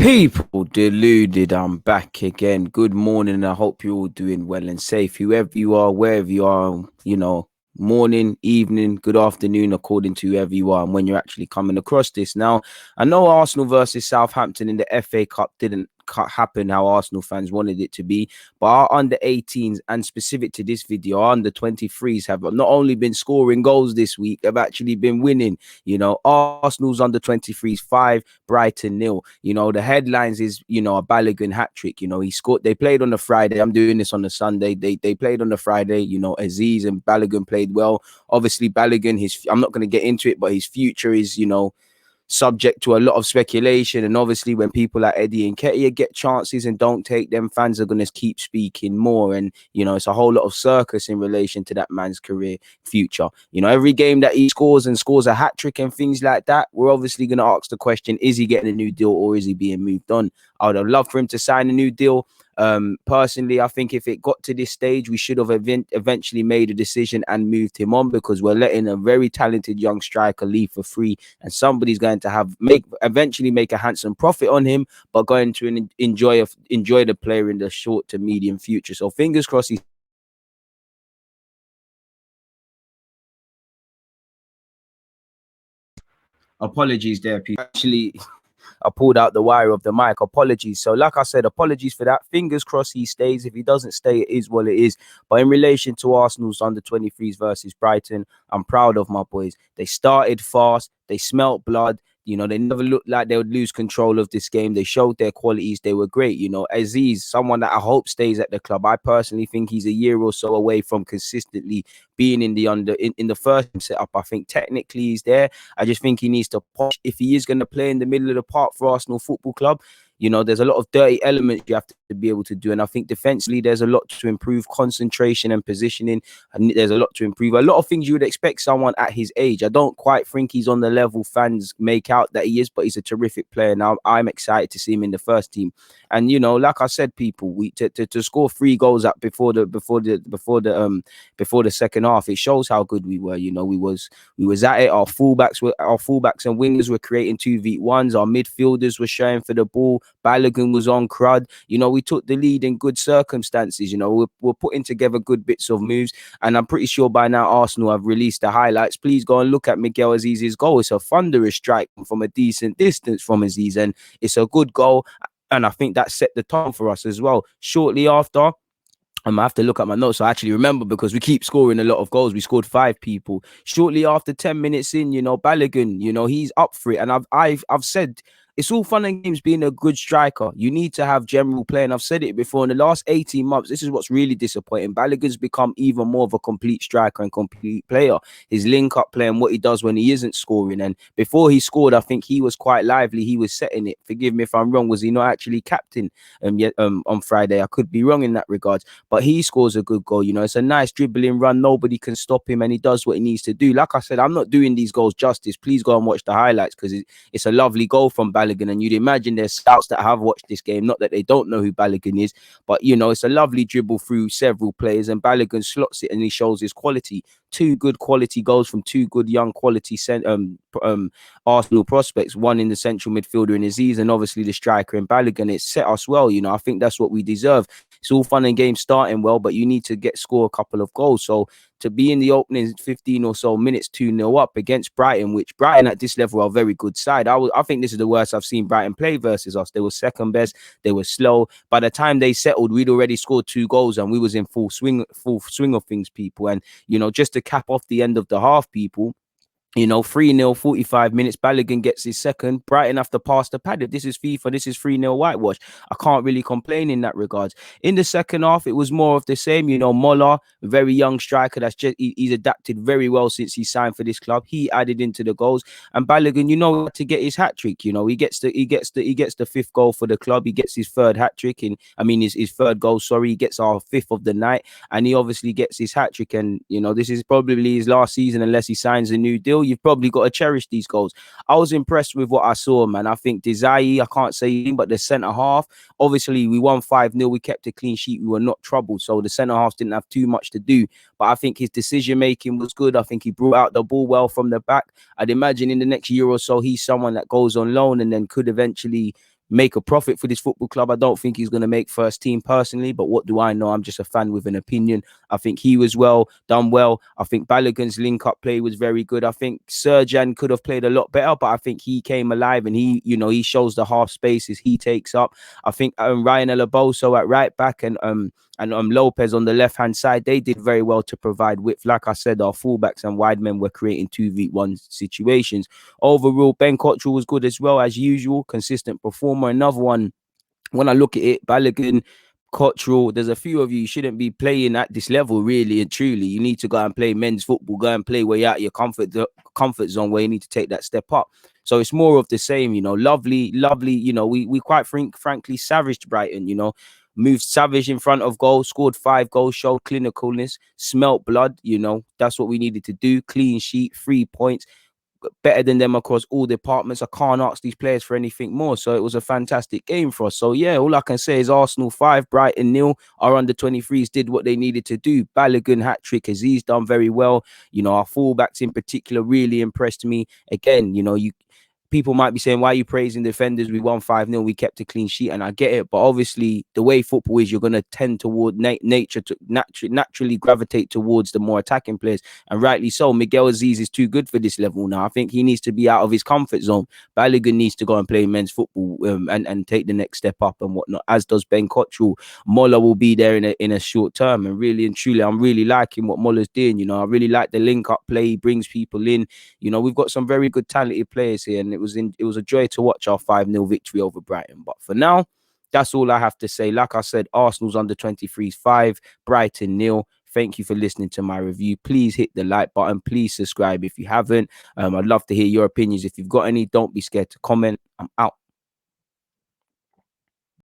People deluded, I'm back again. Good morning. I hope you're all doing well and safe. Whoever you are, wherever you are, morning, evening, good afternoon, according to whoever you are and when you're actually coming across this. Now, I know Arsenal versus Southampton in the FA Cup didn't happen how Arsenal fans wanted it to be, but our under 18s and specific to this video, our under 23s have not only been scoring goals this week, they've actually been winning. Arsenal's under 23s 5, Brighton 0. The headlines is, a Balogun hat trick. He scored. They played on the Friday. I'm doing this on the Sunday. They played on the Friday. Azeez and Balogun played well. Obviously, Balogun, I'm not going to get into it, but his future is, subject to a lot of speculation. And obviously, when people like Eddie and Ketia get chances and don't take them, fans are going to keep speaking more. And, it's a whole lot of circus in relation to that man's career future. Every game that he scores a hat trick and things like that, we're obviously going to ask the question, is he getting a new deal or is he being moved on? I would have loved for him to sign a new deal. Personally, I think if it got to this stage, we should have eventually made a decision and moved him on, because we're letting a very talented young striker leave for free, and somebody's going to eventually make a handsome profit on him, but going to enjoy the player in the short to medium future. So fingers crossed. Apologies there, people. Actually, I pulled out the wire of the mic. Apologies. So like I said, apologies for that. Fingers crossed he stays. If he doesn't stay, it is what it is. But in relation to Arsenal's under 23s versus Brighton, I'm proud of my boys. They started fast. They smelt blood. They never looked like they would lose control of this game. They showed their qualities. They were great. Azeez, someone that I hope stays at the club. I personally think he's a year or so away from consistently being in the first setup. I think technically he's there. I just think he needs to push. If he is going to play in the middle of the park for Arsenal Football Club, there's a lot of dirty elements you have to be able to do. And I think defensively, there's a lot to improve, concentration and positioning. And there's a lot to improve. A lot of things you would expect someone at his age. I don't quite think he's on the level fans make out that he is, but he's a terrific player. Now, I'm excited to see him in the first team. And, like I said, people, to score 3 goals up before the second half, it shows how good we were. We was at it. Our fullbacks and wingers were creating 2v1s. Our midfielders were showing for the ball. Balogun was on crud. We took the lead in good circumstances. We're putting together good bits of moves, and I'm pretty sure by now Arsenal have released the highlights. Please go and look at Miguel Azeez's goal. It's a thunderous strike from a decent distance from Azeez, and it's a good goal. And I think that set the tone for us as well. Shortly after, I have to look at my notes so I actually remember, because we keep scoring a lot of goals. We scored 5 people. Shortly after 10 minutes in, Balogun, he's up for it. And I've said, it's all fun and games being a good striker. You need to have general play. And I've said it before, in the last 18 months, this is what's really disappointing. Balogun's become even more of a complete striker and complete player. His link-up play and what he does when he isn't scoring. And before he scored, I think he was quite lively. He was setting it. Forgive me if I'm wrong. Was he not actually captain on Friday? I could be wrong in that regard. But he scores a good goal. It's a nice dribbling run. Nobody can stop him, and he does what he needs to do. Like I said, I'm not doing these goals justice. Please go and watch the highlights, because it's a lovely goal from Balogun. And you'd imagine there's scouts that have watched this game, not that they don't know who Balogun is, but it's a lovely dribble through several players, and Balogun slots it and he shows his quality. 2 good quality goals from 2 good young quality Arsenal prospects, one in the central midfielder in Azeez, and obviously the striker in Balogun. It set us well. I think that's what we deserve. It's all fun and games starting well, but you need to score a couple of goals. So to be in the opening 15 or so minutes 2-0 up against Brighton, which Brighton at this level are a very good side. I think this is the worst I've seen Brighton play versus us. They were second best. They were slow. By the time they settled, we'd already scored 2 goals and we was in full swing of things, people. And, just to cap off the end of the half, people, 3-0, 45 minutes. Balogun gets his second. Brighton have to pass the pad. If this is FIFA, this is 3-0 whitewash. I can't really complain in that regard. In the second half, it was more of the same. Moller, a very young striker he's adapted very well since he signed for this club. He added into the goals, and Balogun, to get his hat trick. He gets the 5th goal for the club. He gets his 3rd hat trick his 3rd goal. Sorry, he gets our 5th of the night, and he obviously gets his hat trick. And this is probably his last season unless he signs a new deal. You've probably got to cherish these goals. I was impressed with what I saw, man. I think Desai, I can't say him, but the centre half, obviously we won 5-0. We kept a clean sheet. We were not troubled. So the centre halves didn't have too much to do. But I think his decision making was good. I think he brought out the ball well from the back. I'd imagine in the next year or so, he's someone that goes on loan and then could eventually make a profit for this football club. I don't think he's going to make first team personally, but what do I know? I'm just a fan with an opinion. I think he was done well. I think Balogun's link-up play was very good. I think Serjan could have played a lot better, but I think he came alive and he shows the half spaces he takes up. I think Ryan Alaboso at right back and Lopez on the left-hand side, they did very well to provide width. Like I said, our fullbacks and wide men were creating 2v1 situations. Overall, Ben Cottrell was good as well, as usual. Consistent performer. Another one, when I look at it, Balogun, Cottrell, there's a few of you shouldn't be playing at this level, really and truly. You need to go and play men's football, go and play where you're at your comfort zone, where you need to take that step up. So it's more of the same, lovely, we quite frankly savaged Brighton, moved savage in front of goal, scored 5 goals, showed clinicalness, smelt blood, that's what we needed to do. Clean sheet, 3 points. Better than them across all departments. I can't ask these players for anything more. So it was a fantastic game for us. So yeah, all I can say is Arsenal 5, Brighton 0. Our under 23s did what they needed to do. Balogun hat-trick. Azeez done very well. Our fullbacks in particular really impressed me. Again, people might be saying, why are you praising defenders? We won 5-0. We kept a clean sheet, and I get it. But obviously, the way football is, you're going to tend toward nature to naturally gravitate towards the more attacking players. And rightly so. Miguel Azeez is too good for this level now. I think he needs to be out of his comfort zone. Balogun needs to go and play men's football and take the next step up and whatnot, as does Ben Cottrell. Mola will be there in a short term. And really and truly, I'm really liking what Mola's doing. I really like the link-up play. He brings people in. We've got some very good talented players here, and it was a joy to watch our 5-0 victory over Brighton. But for now, that's all I have to say. Like I said, Arsenal's under 23's 5, Brighton 0. Thank you for listening to my review. Please hit the like button. Please subscribe if you haven't. I'd love to hear your opinions. If you've got any, don't be scared to comment. I'm out.